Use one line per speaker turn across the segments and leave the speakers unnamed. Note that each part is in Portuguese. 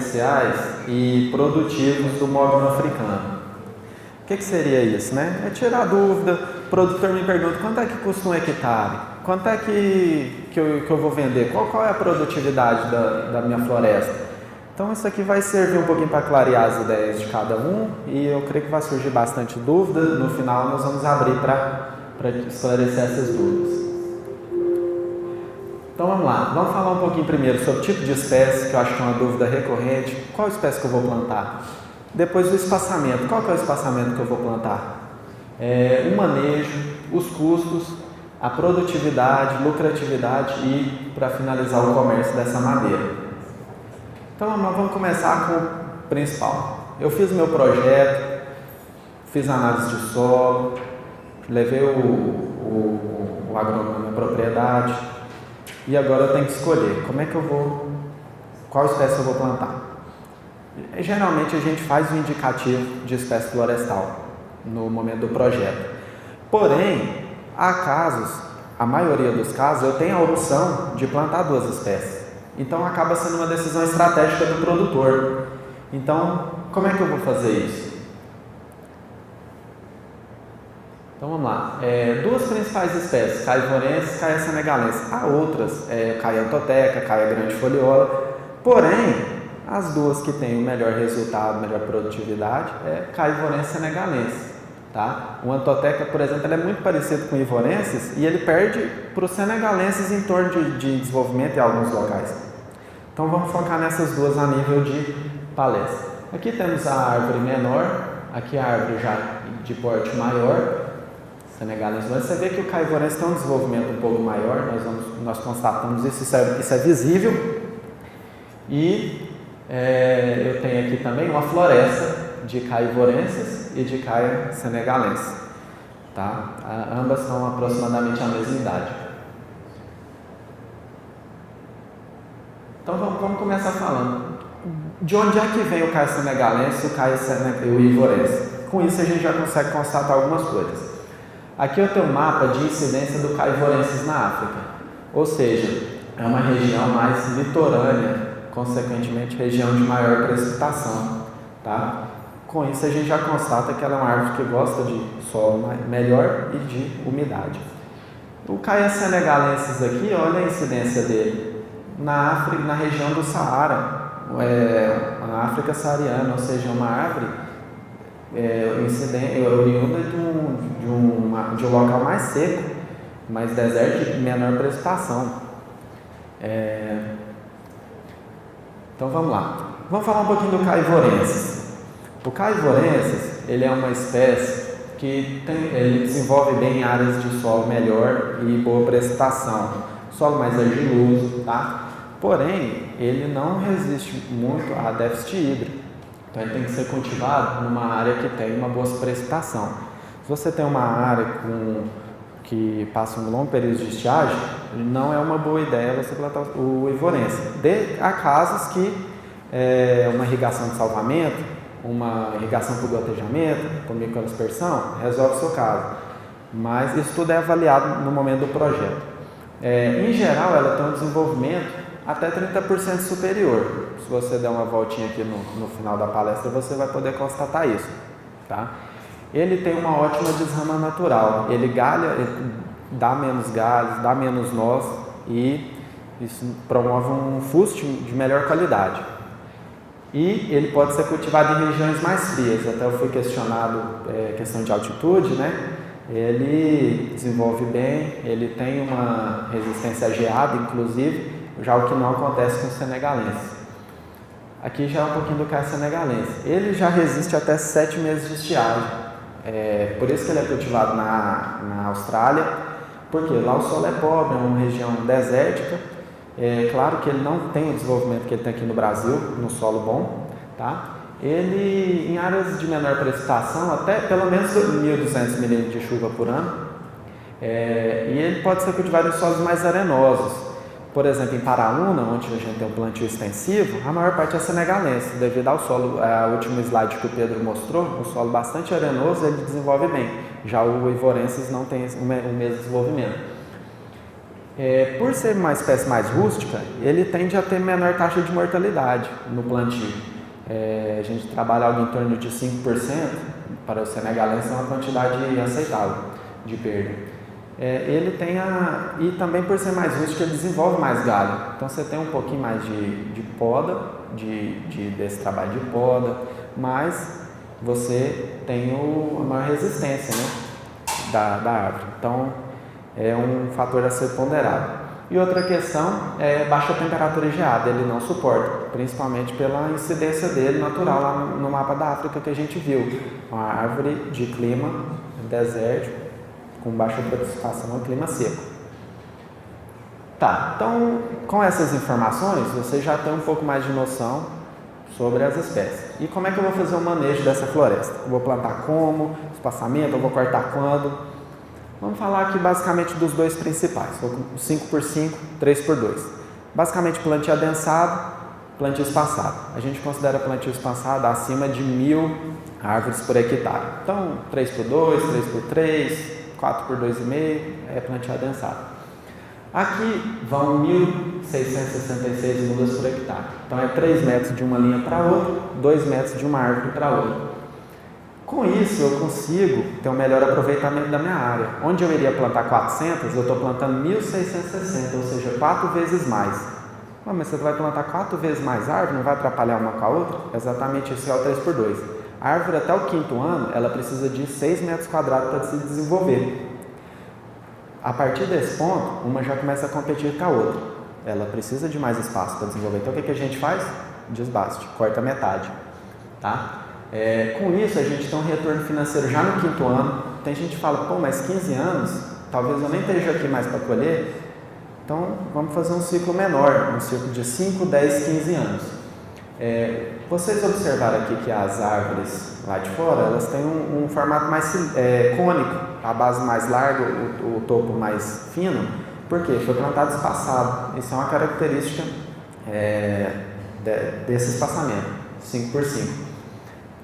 comerciais e produtivos do mogno africano. O que seria isso, né? É tirar a dúvida. O produtor me pergunta quanto é que custa um hectare? Quanto é que eu vou vender? Qual é a produtividade da minha floresta? Então isso aqui vai servir um pouquinho para clarear as ideias de cada um e eu creio que vai surgir bastante dúvida. No final nós vamos abrir para esclarecer essas dúvidas. Então vamos lá, vamos falar um pouquinho primeiro sobre o tipo de espécie, que eu acho que é uma dúvida recorrente. Qual espécie que eu vou plantar? Depois o espaçamento, qual que é o espaçamento que eu vou plantar? O manejo, os custos, a produtividade, lucratividade e, para finalizar, o comércio dessa madeira. Então vamos começar com o principal. Eu fiz o meu projeto, fiz análise de solo, levei o agrônomo na minha propriedade e agora eu tenho que escolher qual espécie eu vou plantar. Geralmente a gente faz o indicativo de espécie florestal no momento do projeto. Porém, há casos, a maioria dos casos, eu tenho a opção de plantar duas espécies. Então acaba sendo uma decisão estratégica do produtor. Então, como é que eu vou fazer isso? Então vamos lá. Duas principais espécies, Caia ivorensis e Caia senegalensis. Há outras, Caia antoteca, Caia grandifoliola. Porém, as duas que têm o melhor resultado, melhor produtividade, é Caia ivorensis e senegalensis. Tá? O antoteca, por exemplo, ele é muito parecido com o ivorensis e ele perde para os senegalenses em torno de desenvolvimento em alguns locais. Então vamos focar nessas duas a nível de palestra. Aqui temos a árvore menor, aqui a árvore já de porte maior, senegalensis. Você vê que o Caia ivorensis tem um desenvolvimento um pouco maior, nós constatamos isso é visível. E eu tenho aqui também uma floresta de Caia ivorensis e de Caia senegalensis, tá? Ambas são aproximadamente a mesma idade. Então vamos começar falando. De onde é que vem o Caia senegalensis e o ivorensis? Com isso a gente já consegue constatar algumas coisas. Aqui eu tenho um mapa de incidência do Caia ivorensis na África, ou seja, é uma região mais litorânea, consequentemente região de maior precipitação, tá? Com isso a gente já constata que ela é uma árvore que gosta de solo melhor e de umidade. O Caia senegalensis aqui, olha a incidência dele na África, na região do Saara, a África saariana, ou seja, uma árvore oriunda de um local mais seco, mais deserto e menor precipitação. Então vamos lá. Vamos falar um pouquinho do Caia ivorensis. O Caia ivorensis, ele é uma espécie que ele desenvolve bem em áreas de solo melhor e boa precipitação, solo mais argiloso, tá? Porém, ele não resiste muito a déficit hídrico, então ele tem que ser cultivado numa área que tem uma boa precipitação. Se você tem uma área que passa um longo período de estiagem, não é uma boa ideia você plantar o ivorensis. Há casos que uma irrigação de salvamento, uma irrigação por gotejamento, por microaspersão, resolve o seu caso. Mas isso tudo é avaliado no momento do projeto. Em geral, ela tem um desenvolvimento até 30% superior. Se você der uma voltinha aqui no final da palestra, você vai poder constatar isso. Tá? Ele tem uma ótima desrama natural. Ele dá menos galhos, dá menos nós e isso promove um fuste de melhor qualidade. E ele pode ser cultivado em regiões mais frias. Até eu fui questionado questão de altitude, né? Ele desenvolve bem, ele tem uma resistência à geada, inclusive, já o que não acontece com o senegalensis. Aqui já é um pouquinho do Caia senegalensis. Ele já resiste até 7 meses de estiagem. Por isso que ele é cultivado na Austrália, porque lá o solo é pobre, é uma região desértica. Claro que ele não tem o desenvolvimento que ele tem aqui no Brasil, no solo bom, tá? Ele, em áreas de menor precipitação, até pelo menos 1.200 milímetros de chuva por ano, e ele pode ser cultivado em solos mais arenosos. Por exemplo, em Paraúna, onde a gente tem um plantio extensivo, a maior parte é senegalense, devido ao solo, o último slide que o Pedro mostrou, um solo bastante arenoso, ele desenvolve bem. Já o ivorensis não tem o mesmo desenvolvimento. Por ser uma espécie mais rústica, ele tende a ter menor taxa de mortalidade no plantio. A gente trabalha algo em torno de 5%, para o senegalense é uma quantidade aceitável de perda. E também por ser mais rústico, ele desenvolve mais galho. Então você tem um pouquinho mais de poda, desse trabalho de poda, mas você tem a maior resistência, né, da árvore. Então é um fator a ser ponderado. E outra questão é baixa temperatura e geada, ele não suporta, principalmente pela incidência dele natural lá no mapa da África que a gente viu. Uma árvore de clima desértico, com baixa precipitação e clima seco. Tá, então com essas informações você já tem um pouco mais de noção sobre as espécies. E como é que eu vou fazer o manejo dessa floresta? Eu vou plantar como, espaçamento, eu vou cortar quando? Vamos falar aqui basicamente dos dois principais, 5x5, 3x2. Basicamente plantio adensado, plantio espaçado. A gente considera plantio espaçado acima de 1.000 árvores por hectare. Então 3x2, 3x3, 4x2,5 é plantio adensado. Aqui vão 1.666 mudas por hectare. Então é 3 metros de uma linha para outra, 2 metros de uma árvore para outra. Com isso, eu consigo ter um melhor aproveitamento da minha área. Onde eu iria plantar 400, eu estou plantando 1.660, ou seja, 4 vezes mais. Mas você vai plantar 4 vezes mais árvore, não vai atrapalhar uma com a outra? Exatamente isso é o 3x2. A árvore até o 5º ano, ela precisa de 6 metros quadrados para se desenvolver. A partir desse ponto, uma já começa a competir com a outra. Ela precisa de mais espaço para desenvolver. Então, o que a gente faz? Desbaste, corta metade. Tá? Com isso, a gente tem um retorno financeiro já no 5º ano. Tem gente que fala, pô, mas 15 anos, talvez eu nem esteja aqui mais para colher. Então, vamos fazer um ciclo menor, um ciclo de 5, 10, 15 anos. Vocês observaram aqui que as árvores lá de fora, elas têm um formato mais cônico, a base mais larga, o topo mais fino. Por quê? Foi plantado espaçado. Isso é uma característica desse espaçamento, 5x5.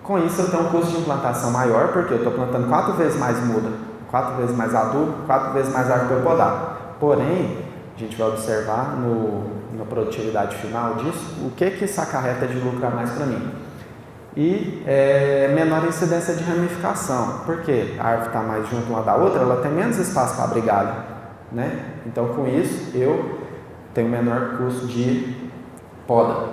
Com isso, eu tenho um custo de implantação maior, porque eu estou plantando 4 vezes mais muda, 4 vezes mais adubo, 4 vezes mais árvore para eu podar. Porém, a gente vai observar na produtividade final disso, o que isso acarreta de lucro a mais para mim. E menor incidência de ramificação, porque a árvore está mais junto uma da outra, ela tem menos espaço para abrigar, né? Então, com isso, eu tenho menor custo de poda.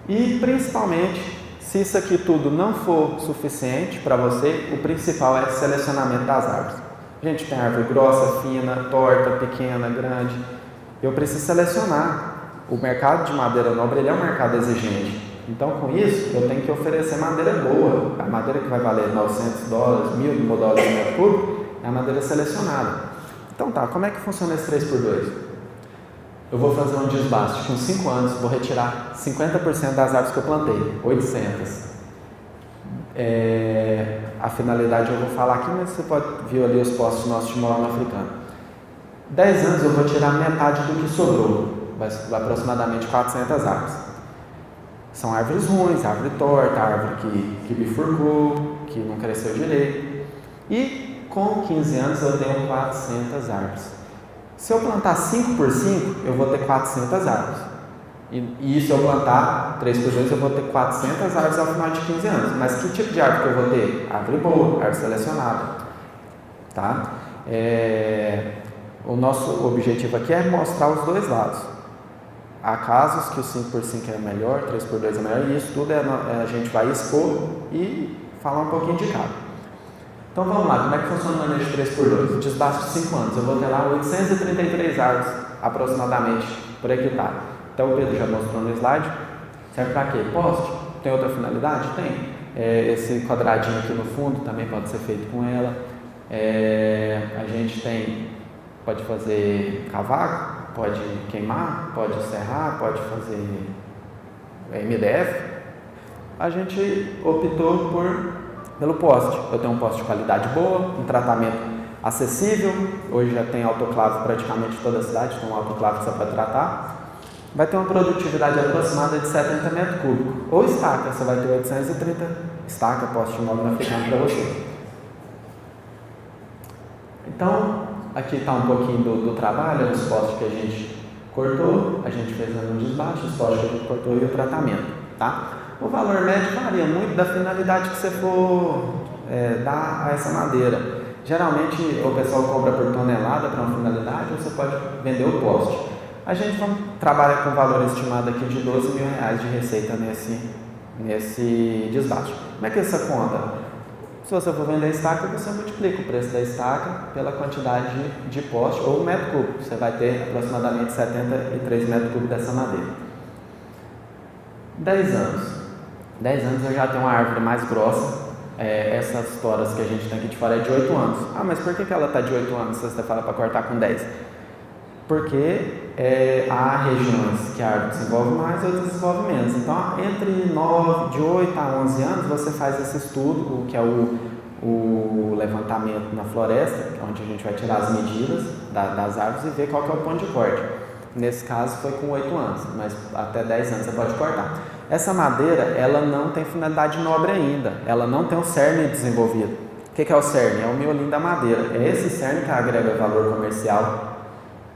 E, principalmente, se isso aqui tudo não for suficiente para você, o principal é o selecionamento das árvores. Gente, tem árvore grossa, fina, torta, pequena, grande. Eu preciso selecionar. O mercado de madeira nobre ele é um mercado exigente. Então, com isso, eu tenho que oferecer madeira boa. A madeira que vai valer $900, $1.000 por metro cúbico, é a madeira selecionada. Então tá, como é que funciona esse 3x2? Eu vou fazer um desbaste com 5 anos, vou retirar 50% das árvores que eu plantei, 800. A finalidade eu vou falar aqui, mas você pode ver ali os postos nossos de molano africano. 10 anos eu vou tirar metade do que sobrou, vai aproximadamente 400 árvores. São árvores ruins, árvore torta, árvore que bifurcou, que não cresceu direito. E com 15 anos eu tenho 400 árvores. Se eu plantar 5x5, eu vou ter 400 árvores. E se eu plantar 3x2, eu vou ter 400 árvores ao final de 15 anos. Mas que tipo de árvore que eu vou ter? Árvore boa, árvore selecionada. Tá? O nosso objetivo aqui é mostrar os dois lados. Há casos que o 5x5 é melhor, 3x2 é melhor, e isso tudo a gente vai expor e falar um pouquinho de cada. Então vamos lá, como é que funciona o manejo de 3x2? Desbaste de 5 anos, eu vou ter lá 833 árvores aproximadamente por hectare. Então o Pedro já mostrou no slide. Serve para quê? Poste? Tem outra finalidade? Tem. Esse quadradinho aqui no fundo também pode ser feito com ela. A gente pode fazer cavaco, pode queimar, pode serrar, pode fazer MDF. A gente optou pelo poste. Eu tenho um poste de qualidade boa, um tratamento acessível. Hoje já tem autoclave praticamente em toda a cidade, então um autoclave que você pode tratar. Vai ter uma produtividade aproximada de 70 metros cúbicos. Ou estaca, você vai ter 830 estaca, poste de móvel africano para você. Então, aqui está um pouquinho do trabalho, os postes que a gente cortou, a gente fez um desbaste, os postes que a gente cortou e o tratamento, tá? O valor médio varia muito da finalidade que você for dar a essa madeira. Geralmente o pessoal cobra por tonelada para uma finalidade, ou você pode vender o poste. A gente trabalha com valor estimado aqui de R$12 mil de receita nesse desbaste. Como é que é essa conta? Se você for vender a estaca, você multiplica o preço da estaca pela quantidade de poste ou metro cúbico. Você vai ter aproximadamente 73 metros cúbicos dessa madeira. 10 anos. 10 anos eu já tenho uma árvore mais grossa. Essas toras que a gente tem aqui de fora é de 8 anos. Ah, mas por que ela está de 8 anos se você fala para cortar com 10? Porque há regiões que a árvore desenvolve mais e outras desenvolve menos. Então, de 8 a 11 anos, você faz esse estudo, que é o levantamento na floresta, onde a gente vai tirar as medidas das árvores e ver qual que é o ponto de corte. Nesse caso, foi com 8 anos, mas até 10 anos você pode cortar. Essa madeira, ela não tem finalidade nobre ainda, ela não tem o cerne desenvolvido. O que é o cerne? É o miolinho da madeira. É esse cerne que agrega valor comercial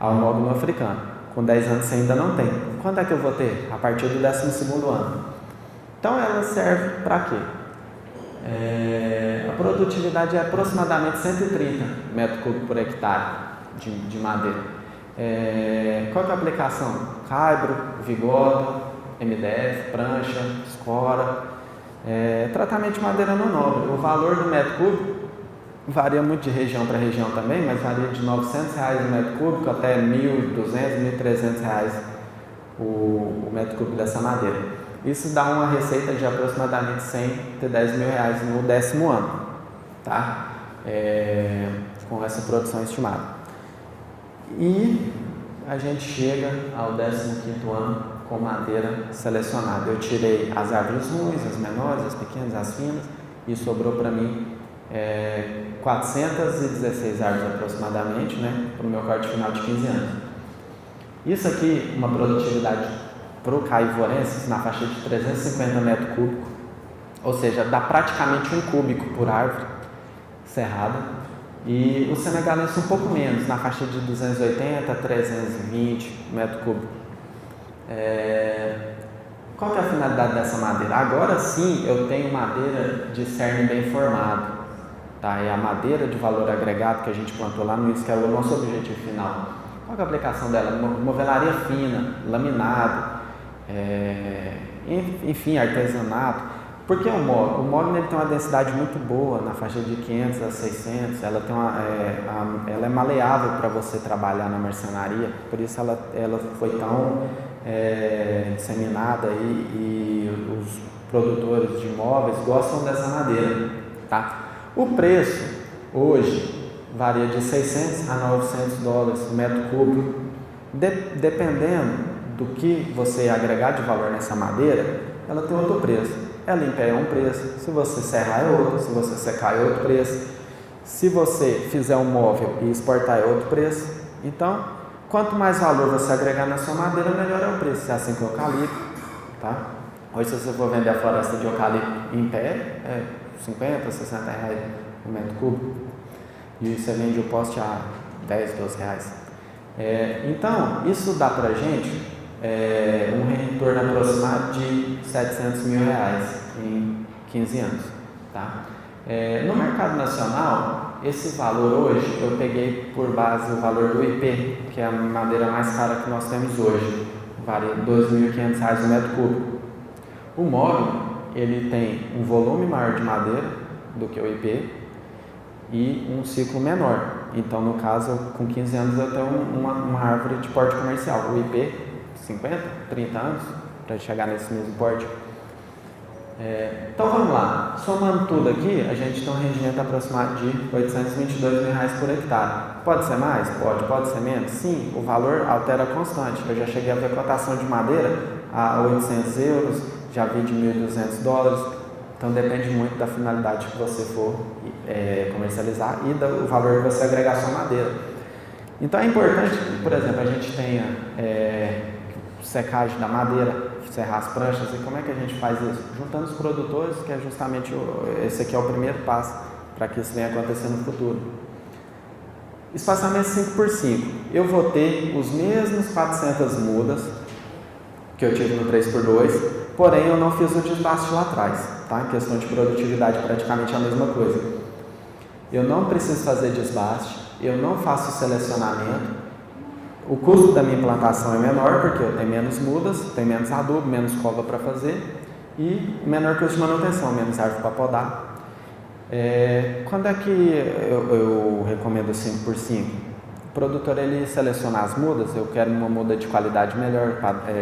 ao mogno africano. Com 10 anos você ainda não tem. Quando é que eu vou ter? A partir do 12º ano. Então ela serve para quê? A produtividade é aproximadamente 130 metros cúbicos por hectare de madeira. Qual que é a aplicação? Caibro, vigoda, MDF, prancha, escora. Tratamento de madeira não nobre. O valor do metro cúbico varia muito de região para região também, mas varia de R$900 o metro cúbico até R$1.200, R$1.300 o metro cúbico dessa madeira. Isso dá uma receita de aproximadamente R$110 mil no 10º ano, tá? Com essa produção estimada. E a gente chega ao 15º ano com madeira selecionada. Eu tirei as árvores ruins, as menores, as pequenas, as finas, e sobrou para mim 416 árvores aproximadamente, né, para o meu corte final de 15 anos. Isso aqui, uma produtividade para o caivorensis na faixa de 350 metros cúbicos, ou seja, dá praticamente 1 cúbico por árvore cerrada, e o senegalense um pouco menos, na faixa de 280 a 320 metros cúbicos. Qual que é a finalidade dessa madeira? Agora sim eu tenho madeira de cerne bem formado. Tá? É a madeira de valor agregado que a gente plantou lá no início, que é o nosso objetivo final. Qual que é a aplicação dela? Movelaria fina, laminado, enfim, artesanato. Por que o mogno? O mogno ele tem uma densidade muito boa, na faixa de 500 a 600. Ela é maleável para você trabalhar na marcenaria, por isso ela foi tão disseminada e os produtores de móveis gostam dessa madeira. Tá? O preço hoje varia de $600 a $900 o metro cúbico, dependendo do que você agregar de valor nessa madeira, ela tem outro preço. Ela em pé é um preço, se você serrar é outro, se você secar é outro preço, se você fizer um móvel e exportar é outro preço. Então, quanto mais valor você agregar na sua madeira, melhor é o preço. Se é assim com eucalipto, tá? Hoje, se você for vender a floresta de eucalipto em pé, é R$50, R$60 o metro cúbico, e você vende o poste a R$10, R$12. Então, isso dá pra gente um retorno aproximado de R$700 mil em 15 anos. Tá? No mercado nacional, esse valor hoje, eu peguei por base o valor do IP, que é a madeira mais cara que nós temos hoje, vale R$2.500 o metro cúbico. O mogno, ele tem um volume maior de madeira do que o IP e um ciclo menor. Então, no caso, com 15 anos eu tenho uma árvore de porte comercial. O IP, 50, 30 anos, para chegar nesse mesmo porte. Então, vamos lá. Somando tudo aqui, a gente tem um rendimento aproximado de R$822 mil por hectare. Pode ser mais? Pode. Pode ser menos? Sim, o valor altera constante. Eu já cheguei a ver cotação de madeira a €800, já vi de $1.200. Então, depende muito da finalidade que você for comercializar e do valor que você agregar à sua madeira. Então, é importante que, por exemplo, a gente tenha secagem da madeira, serrar as pranchas. E como é que a gente faz isso? Juntando os produtores, que é justamente esse aqui é o primeiro passo para que isso venha acontecer no futuro. Espaçamento 5 por 5. Eu vou ter os mesmos 400 mudas que eu tive no 3 por 2, porém eu não fiz o desbaste lá atrás, tá? Em questão de produtividade, praticamente a mesma coisa. Eu não preciso fazer desbaste, eu não faço selecionamento, o custo da minha implantação é menor, porque eu tenho menos mudas, tenho menos adubo, menos cova para fazer e menor custo de manutenção, menos árvore para podar. Quando é que eu recomendo 5 por 5? O produtor ele seleciona as mudas, eu quero uma muda de qualidade melhor,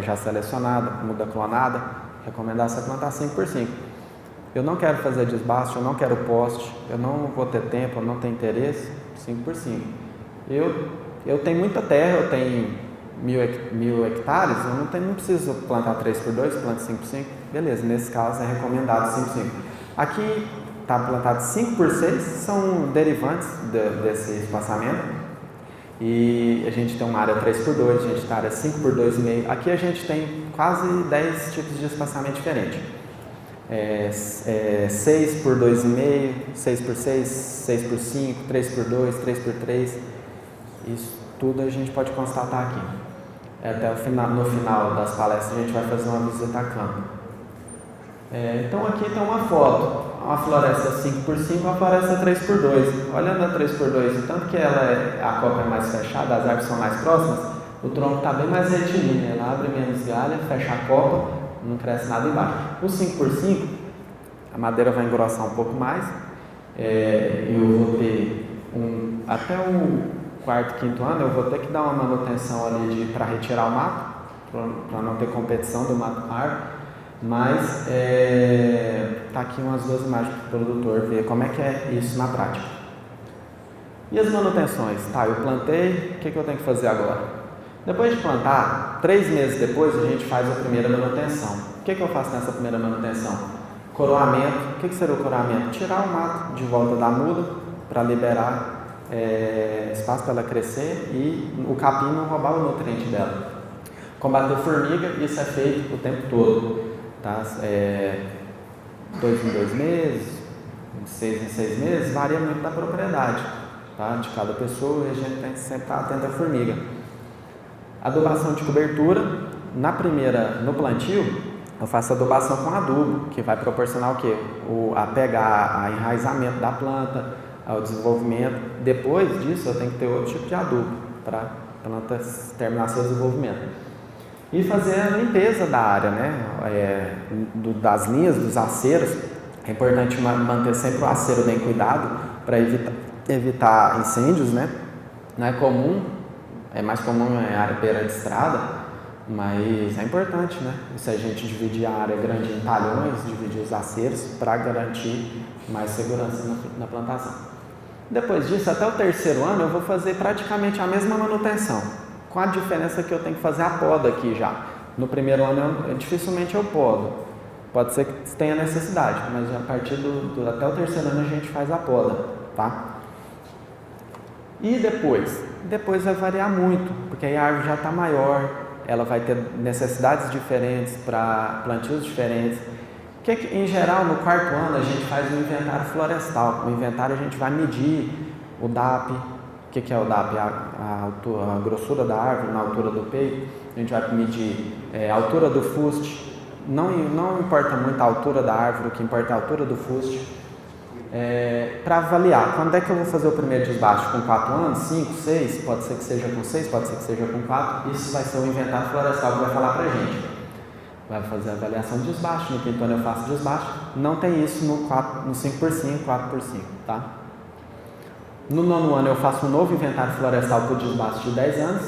já selecionada, muda clonada, recomendação é plantar 5 por 5. Eu não quero fazer desbaste, eu não quero poste, eu não vou ter tempo, eu não tenho interesse, 5 por 5. Eu tenho muita terra, eu tenho 1.000 hectares, eu não preciso plantar 3 por 2, planto 5 por 5, beleza, nesse caso é recomendado 5 por 5. Aqui está plantado 5 por 6, são derivantes desse espaçamento. E a gente tem uma área 3 por 2, a gente tem área 5 por 2,5. Aqui a gente tem quase 10 tipos de espaçamento diferentes. 6 por 2,5, 6 por 6, 6 por 5, 3 por 2, 3 por 3. Isso tudo a gente pode constatar aqui. Até no final das palestras a gente vai fazer uma visita a campo. Então aqui tem uma foto. Uma floresta 5 por 5, uma floresta 3 por 2. Olhando a 3 por 2, tanto que a copa é mais fechada, as árvores são mais próximas, o tronco está bem mais retilíneo, ela abre menos galha, fecha a copa, não cresce nada embaixo. O 5 por 5, a madeira vai engrossar um pouco mais, eu vou ter até o quarto, quinto ano, eu vou ter que dar uma manutenção ali para retirar o mato, para não ter competição do mato com a árvore. Mas tá aqui umas duas imagens para o produtor ver como é que é isso na prática. E as manutenções? Tá, eu plantei, o que eu tenho que fazer agora? Depois de plantar, 3 meses depois a gente faz a primeira manutenção. O que eu faço nessa primeira manutenção? Coroamento. O que seria o coroamento? Tirar o mato de volta da muda para liberar espaço para ela crescer e o capim não roubar o nutriente dela. Combater formiga, isso é feito o tempo todo. Tá? 2 em 2 meses, 6 em 6 meses, varia muito da propriedade, tá? De cada pessoa, e a gente tem que sempre estar atento à formiga. Adubação de cobertura, no plantio, eu faço adubação com adubo, que vai proporcionar o quê? A enraizamento da planta, ao desenvolvimento. Depois disso, eu tenho que ter outro tipo de adubo, para a planta terminar seu desenvolvimento. E fazer a limpeza da área, né? Das linhas, dos aceros. É importante manter sempre o aceiro bem cuidado para evitar incêndios, né? Não é comum, é mais comum em área beira de estrada, mas é importante, né? Se a gente dividir a área grande em talhões, dividir os aceros para garantir mais segurança na plantação. Depois disso, até o 3º ano, eu vou fazer praticamente a mesma manutenção. Com a diferença que eu tenho que fazer a poda aqui já. No 1º ano, dificilmente eu podo. Pode ser que tenha necessidade, mas a partir até o 3º ano a gente faz a poda, tá? E depois? Depois vai variar muito, porque aí a árvore já está maior, ela vai ter necessidades diferentes para plantios diferentes. Em geral, no 4º ano a gente faz um inventário florestal. No inventário a gente vai medir o DAP. O que é o DAP? A grossura da árvore na altura do peito. A gente vai medir a altura do fuste. Não importa muito a altura da árvore, o que importa é a altura do fuste. Para avaliar, quando é que eu vou fazer o primeiro desbaste? Com 4 anos? 5, 6? Pode ser que seja com 6, pode ser que seja com 4. Isso vai ser o inventário florestal que vai falar para a gente. Vai fazer a avaliação de desbaste. No 5º ano eu faço desbaste. Não tem isso no 5 por 5, 4 por 5, tá? No 9º ano eu faço um novo inventário florestal por desbaste de 10 anos.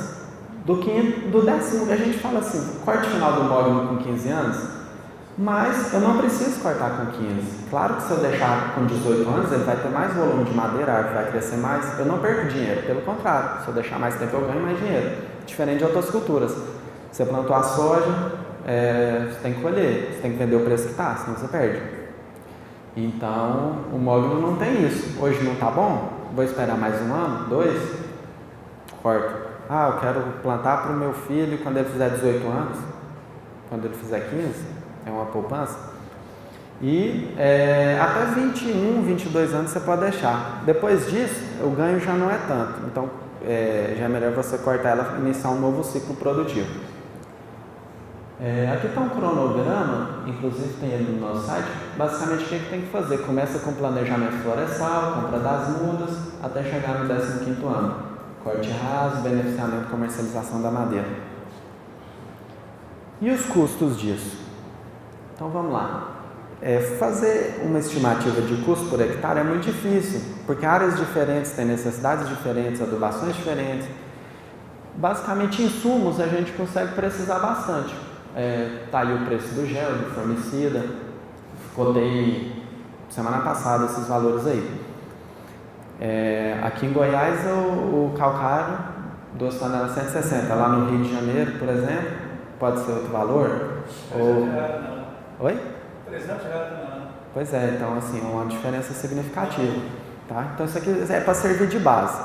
Do 10º a gente fala assim, corte final do mogno com 15 anos, mas eu não preciso cortar com 15. Claro que se eu deixar com 18 anos, ele vai ter mais volume de madeira, a árvore vai crescer mais, eu não perco dinheiro, pelo contrário, se eu deixar mais tempo eu ganho mais dinheiro. Diferente de outras culturas. Você plantou a soja, você tem que colher, você tem que vender o preço que está, senão você perde. Então, o mogno não tem isso. Hoje não está bom? Vou esperar mais 1 ano, 2, corto. Eu quero plantar para o meu filho quando ele fizer 18 anos, quando ele fizer 15, é uma poupança. E até 21, 22 anos você pode deixar. Depois disso, o ganho já não é tanto. Então, já é melhor você cortar ela e iniciar um novo ciclo produtivo. Aqui está um cronograma, inclusive tem ele no nosso site. Basicamente, o que tem que fazer? Começa com planejamento florestal, compra das mudas, até chegar no 15º ano. Corte raso, beneficiamento e comercialização da madeira. E os custos disso? Então, vamos lá. Fazer uma estimativa de custo por hectare é muito difícil, porque áreas diferentes têm necessidades diferentes, adubações diferentes. Basicamente, insumos a gente consegue precisar bastante. Tá aí o preço do gel, do formicida. Cotei semana passada esses valores aí. Aqui em Goiás, o calcário, 2 toneladas 160. Lá no Rio de Janeiro, por exemplo, pode ser outro valor. Oi?
300 reais não.
Pois é, então assim, é uma diferença significativa, tá? Então isso aqui é para servir de base.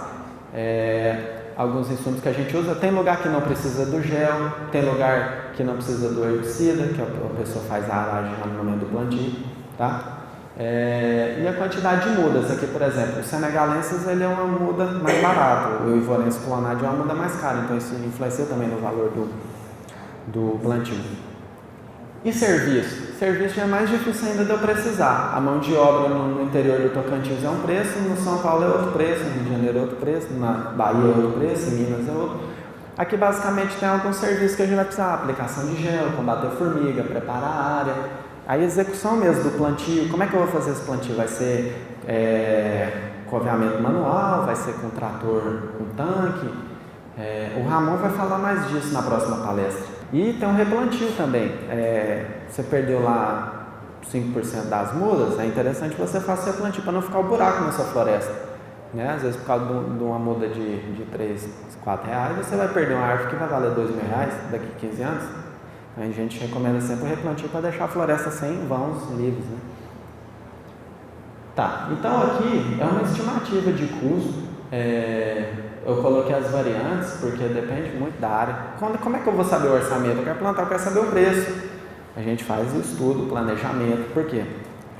Alguns insumos que a gente usa, tem lugar que não precisa do gel, tem lugar que não precisa do herbicida, que a pessoa faz a aragem no momento do plantio, tá? E a quantidade de mudas, aqui por exemplo, o senegalensis ele é uma muda mais barata, o ivorense clonade é uma muda mais cara, então isso influencia também no valor do plantio. E serviço? Serviço já é mais difícil ainda de eu precisar. A mão de obra no interior do Tocantins é um preço, no São Paulo é outro preço, no Rio de Janeiro é outro preço, na Bahia é outro preço, em Minas é outro. Aqui basicamente tem alguns serviços que a gente vai precisar, aplicação de gel, combater formiga, preparar a área. A execução mesmo do plantio, como é que eu vou fazer esse plantio? Vai ser com aviamento manual, vai ser com trator com tanque. O Ramon vai falar mais disso na próxima palestra. E tem um replantio também. Você perdeu lá 5% das mudas, é interessante você fazer replantio para não ficar o buraco na sua floresta. Né? Às vezes por causa de uma muda de 3, 4 reais, você vai perder uma árvore que vai valer 2 mil reais daqui a 15 anos. A gente recomenda sempre o replantio para deixar a floresta sem vãos livres. Né? Tá, então aqui é uma estimativa de custo. Eu coloquei as variantes porque depende muito da área. Como é que eu vou saber o orçamento? Eu quero plantar, eu quero saber o preço. A gente faz o estudo, o planejamento. Por quê?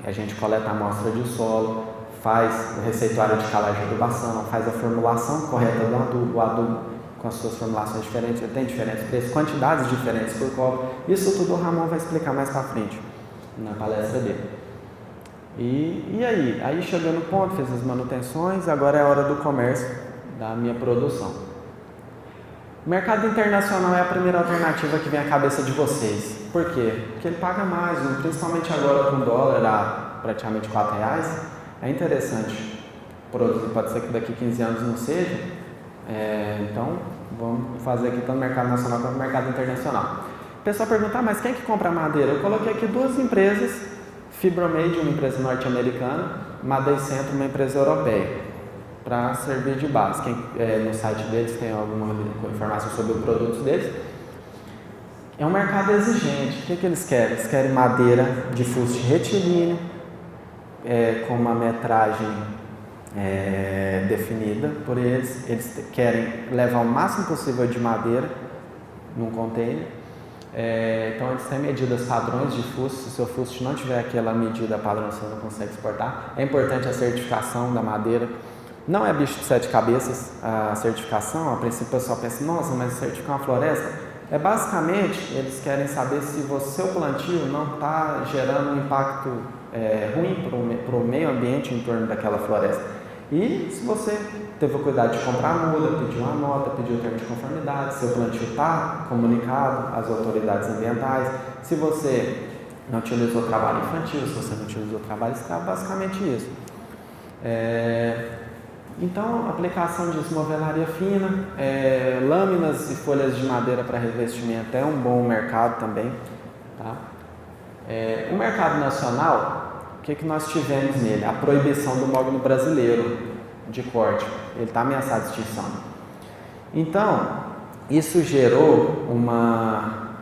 A gente coleta a amostra de solo, faz o receituário de calagem e adubação, faz a formulação correta do adubo, o adubo com as suas formulações diferentes, tem diferentes preços, quantidades diferentes por copo. Isso tudo o Ramon vai explicar mais para frente na palestra dele. E aí? Aí chegou no ponto, fez as manutenções, agora é a hora do comércio da minha produção. O mercado internacional é a primeira alternativa que vem à cabeça de vocês. Por quê? Porque ele paga mais, principalmente agora com o dólar a praticamente R$4. É interessante produzir, pode ser que daqui a 15 anos não seja. Então, vamos fazer aqui tanto no mercado nacional quanto no mercado internacional. O pessoal pergunta, mas quem que compra madeira? Eu coloquei aqui 2 empresas, Fibromade, uma empresa norte-americana, Madeira Centro, uma empresa europeia, para servir de base. No site deles tem alguma informação sobre os produtos deles. É um mercado exigente. O que eles querem? Eles querem madeira de fuste retilíneo, com uma metragem definida por eles. Eles querem levar o máximo possível de madeira num container. Então eles têm medidas padrões de fuste. Se o seu fuste não tiver aquela medida padrão, você não consegue exportar. É importante a certificação da madeira. Não é bicho de 7 cabeças a certificação. A princípio o pessoal pensa, nossa, mas certificar uma floresta? Basicamente, eles querem saber se o seu plantio não está gerando um impacto ruim para o meio ambiente em torno daquela floresta. E se você teve o cuidado de comprar a muda, pediu uma nota, pediu o termo de conformidade, seu plantio está comunicado às autoridades ambientais, se você não utilizou trabalho infantil, se você não utilizou trabalho escravo, basicamente isso. Então, aplicação de esmovelaria fina, lâminas e folhas de madeira para revestimento é um bom mercado também. Tá? O mercado nacional, o que nós tivemos nele? A proibição do mogno brasileiro de corte. Ele está ameaçado de extinção. Então, isso gerou uma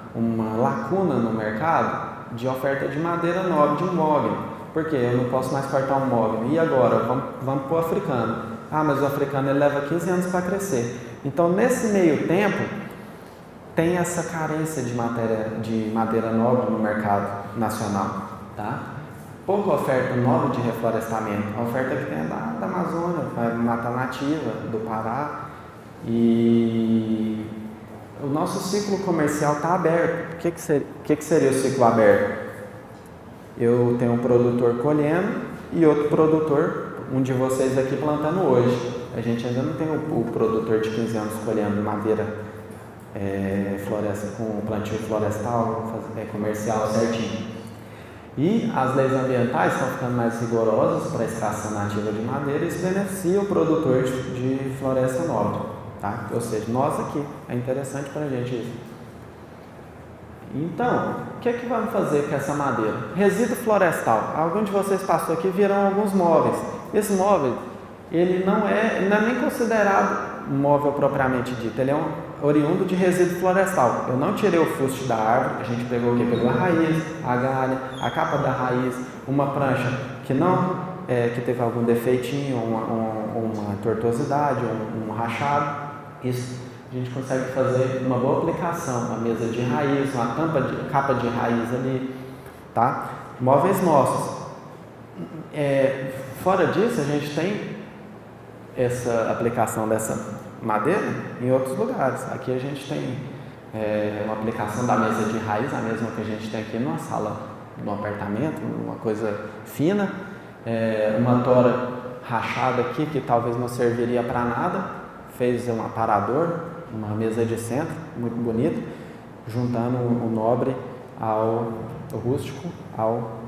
lacuna no mercado de oferta de madeira nobre de um mogno. Por quê? Eu não posso mais cortar um mogno. E agora? Vamos para o africano. Mas o africano ele leva 15 anos para crescer. Então, nesse meio tempo, tem essa carência de madeira nobre no mercado nacional. Tá? pouca oferta nova de reflorestamento. A oferta que tem é da Amazônia, a mata nativa do Pará. E o nosso ciclo comercial está aberto. O que seria o ciclo aberto? Eu tenho um produtor colhendo e outro produtor, um de vocês aqui plantando hoje. A gente ainda não tem o produtor de 15 anos colhendo madeira floresta, com plantio florestal comercial certinho. E as leis ambientais estão ficando mais rigorosas para a extração nativa de madeira e isso beneficia o produtor de floresta nobre. Tá? Ou seja, nós aqui, é interessante para a gente isso. Então, o que é que vamos fazer com essa madeira? Resíduo florestal. Algum de vocês passou aqui e viram alguns móveis. Esse móvel, ele não é nem considerado móvel propriamente dito, ele é oriundo de resíduo florestal. Eu não tirei o fuste da árvore, a gente pegou o quê? Pegou a raiz, a galha, a capa da raiz, uma prancha que que teve algum defeitinho, uma tortuosidade, um rachado. Isso a gente consegue fazer uma boa aplicação, uma mesa de raiz, uma capa de raiz ali, tá? Móveis nossos. Fora disso, a gente tem essa aplicação dessa madeira em outros lugares. Aqui a gente tem uma aplicação da mesa de raiz, a mesma que a gente tem aqui numa sala, num apartamento, uma coisa fina, uma tora rachada aqui que talvez não serviria para nada, fez um aparador, uma mesa de centro, muito bonita, juntando o nobre ao rústico, ao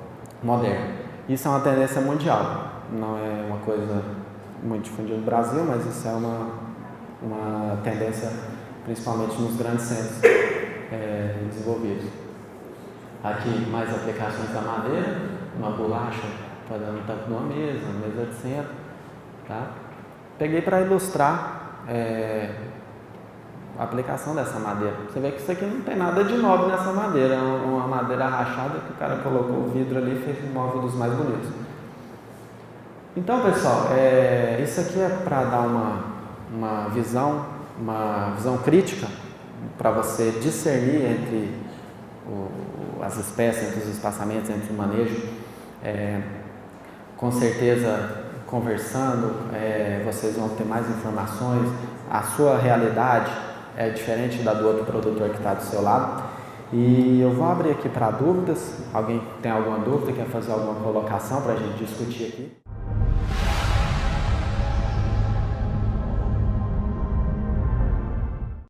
moderno. Isso é uma tendência mundial, não é uma coisa muito difundida no Brasil, mas isso é uma tendência principalmente nos grandes centros desenvolvidos. Aqui mais aplicações da madeira, uma bolacha para dar um tampo numa mesa de centro. Tá? Peguei para ilustrar a aplicação dessa madeira. Você vê que isso aqui não tem nada de nobre nessa madeira, é uma madeira rachada que o cara colocou o vidro ali e fez um móvel dos mais bonitos. Então, pessoal, isso aqui é para dar uma visão crítica para você discernir entre as espécies, entre os espaçamentos, entre o manejo. Com certeza, conversando, vocês vão ter mais informações. A sua realidade é diferente da do outro produtor que está do seu lado. E eu vou abrir aqui para dúvidas. Alguém tem alguma dúvida, quer fazer alguma colocação para a gente discutir aqui?